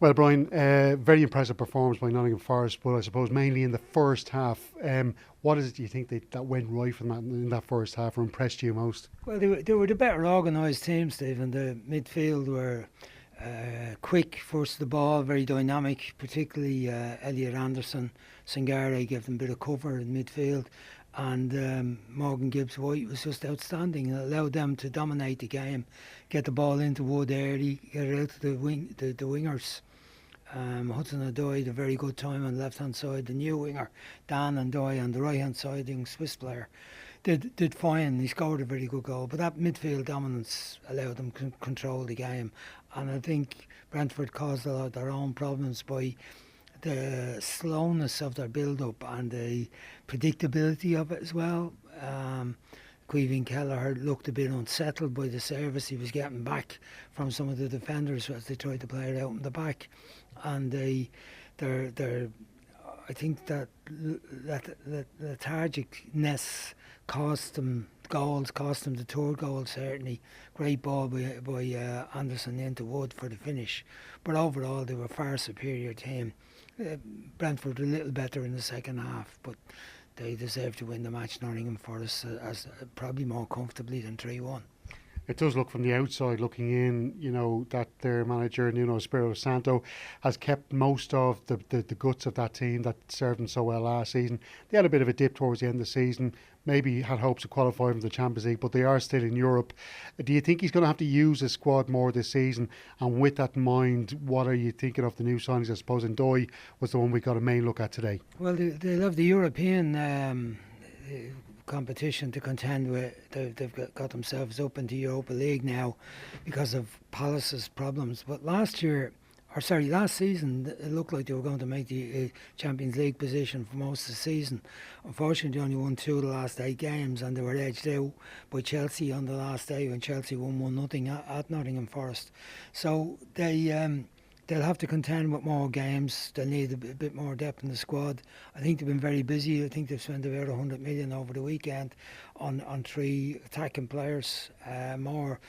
Well, Brian, very impressive performance by Nottingham Forest, but I suppose mainly in the first half. What is it you think that went right from that in that first half, or impressed you most? Well, they were the better organised team, Stephen. The midfield were quick, first the ball, very dynamic, particularly Elliot Anderson. Sangare gave them a bit of cover in midfield. And Morgan Gibbs White was just outstanding. It allowed them to dominate the game, get the ball into Wood early, get it out to the wingers. Hudson Odoi, a very good time on the left hand side. The new winger, Dan Odoi, on the right hand side, the Swiss player, did fine. He scored a very good goal. But that midfield dominance allowed them to control the game. And I think Brentford caused a lot of their own problems by the slowness of their build-up and the predictability of it as well. Caoimhín Kelleher looked a bit unsettled by the service he was getting back from some of the defenders as they tried to play it out in the back, and I think that lethargicness cost them goals, cost them the third goal certainly. Great ball by Anderson into Wood for the finish, but overall they were far superior team. Brentford a little better in the second half, but they deserve to win the match. Nottingham Forest as probably more comfortably than 3-1. It does look from the outside looking in, that their manager, Nuno Espirito Santo, has kept most of the guts of that team that served them so well last season. They had a bit of a dip towards the end of the season, maybe had hopes of qualifying for the Champions League, but they are still in Europe. Do you think he's going to have to use his squad more this season? And with that in mind, what are you thinking of the new signings? I suppose Doyle was the one we got a main look at today. Well, they'll have the European competition to contend with. They've got themselves up into Europa League now because of Palace's problems. But last season, it looked like they were going to make the Champions League position for most of the season. Unfortunately, they only won 2 of the last 8 games, and they were edged out by Chelsea on the last day when Chelsea won 1-0 at Nottingham Forest. So they'll have to contend with more games. They'll need a bit more depth in the squad. I think they've been very busy. I think they've spent about 100 million over the weekend on 3 attacking players, more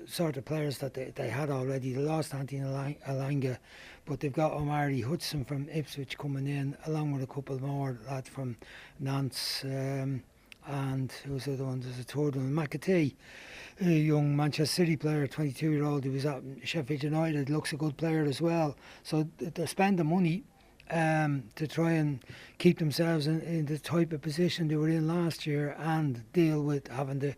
sort of players that they had already. They lost Anthony Alanga, but they've got Omari Hudson from Ipswich coming in, along with a couple more lads from Nantes, and who's the other one? There's a third one, McAtee, a young Manchester City player, 22-year-old, who was at Sheffield United, looks a good player as well. So they spend the money to try and keep themselves in the type of position they were in last year and deal with having the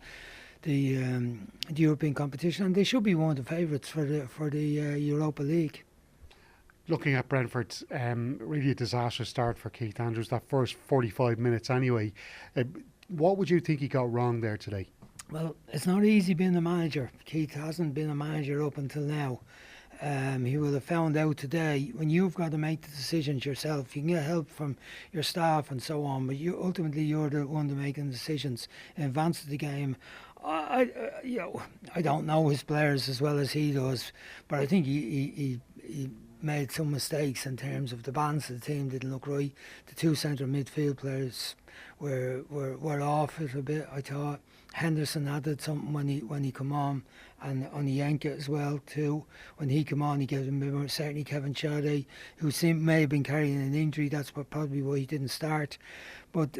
European competition. And they should be one of the favourites for the Europa League. Looking at Brentford's really a disastrous start for Keith Andrews, that first 45 minutes anyway. What would you think he got wrong there today? Well, it's not easy being a manager. Keith hasn't been a manager up until now. He will have found out today when you've got to make the decisions yourself. You can get help from your staff and so on, but ultimately you're the one to making decisions in advance of the game. I don't know his players as well as he does, but I think he made some mistakes in terms of the balance of the team didn't look right. The 2 centre midfield players were off it a bit, I thought. Henderson added something when he come on, and Onyeka as well too. When he came on, he gave him a bit more. Certainly Kevin Shadé, who may have been carrying an injury, that's probably why he didn't start. But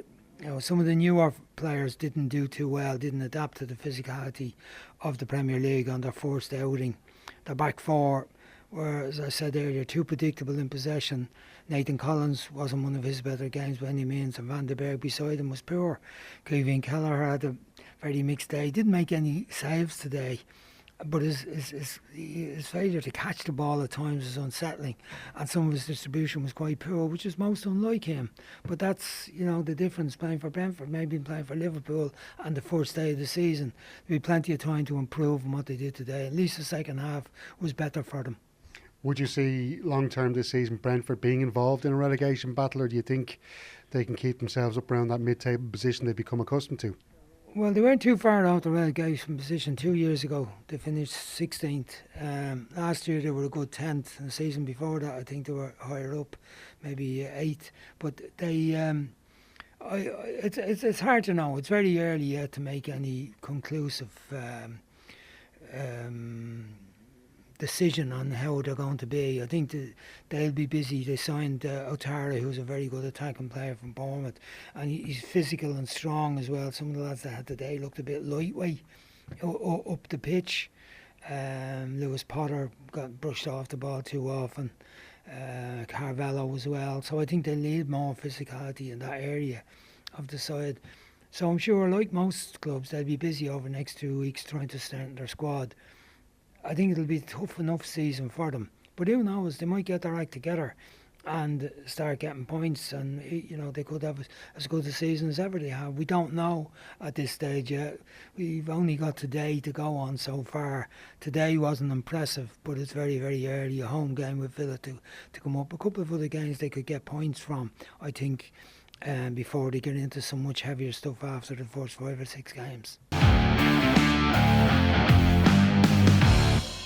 some of the newer players didn't do too well, didn't adapt to the physicality of the Premier League on their first outing. The back 4 were, as I said earlier, too predictable in possession. Nathan Collins wasn't one of his better games by any means, and Van den Berg beside him was poor. Caoimhín Kelleher had a very mixed day. He didn't make any saves today, but his failure to catch the ball at times was unsettling, and some of his distribution was quite poor, which is most unlike him. But that's the difference playing for Brentford, maybe playing for Liverpool and the first day of the season. There'll be plenty of time to improve on what they did today. At least the second half was better for them. Would you see long term this season Brentford being involved in a relegation battle, or do you think they can keep themselves up around that mid-table position they've become accustomed to? Well, they weren't too far off the relegation position 2 years ago. They finished 16th. Last year they were a good 10th, and the season before that I think they were higher up, maybe 8th. But they, it's hard to know. It's very early yet to make any conclusive decision on how they're going to be. I think they'll be busy. They signed Otara, who's a very good attacking player from Bournemouth, and he's physical and strong as well. Some of the lads that had today looked a bit lightweight up the pitch. Lewis Potter got brushed off the ball too often. Carvalho as well. So I think they need more physicality in that area of the side. So I'm sure, like most clubs, they'll be busy over the next 2 weeks trying to strengthen their squad. I think it'll be a tough enough season for them. But who knows, they might get their act together and start getting points, and they could have as good a season as ever they have. We don't know at this stage yet. We've only got today to go on so far. Today wasn't impressive, but it's very, very early. A home game with Villa to come up. A couple of other games they could get points from, I think, before they get into some much heavier stuff after the first 5 or 6 games.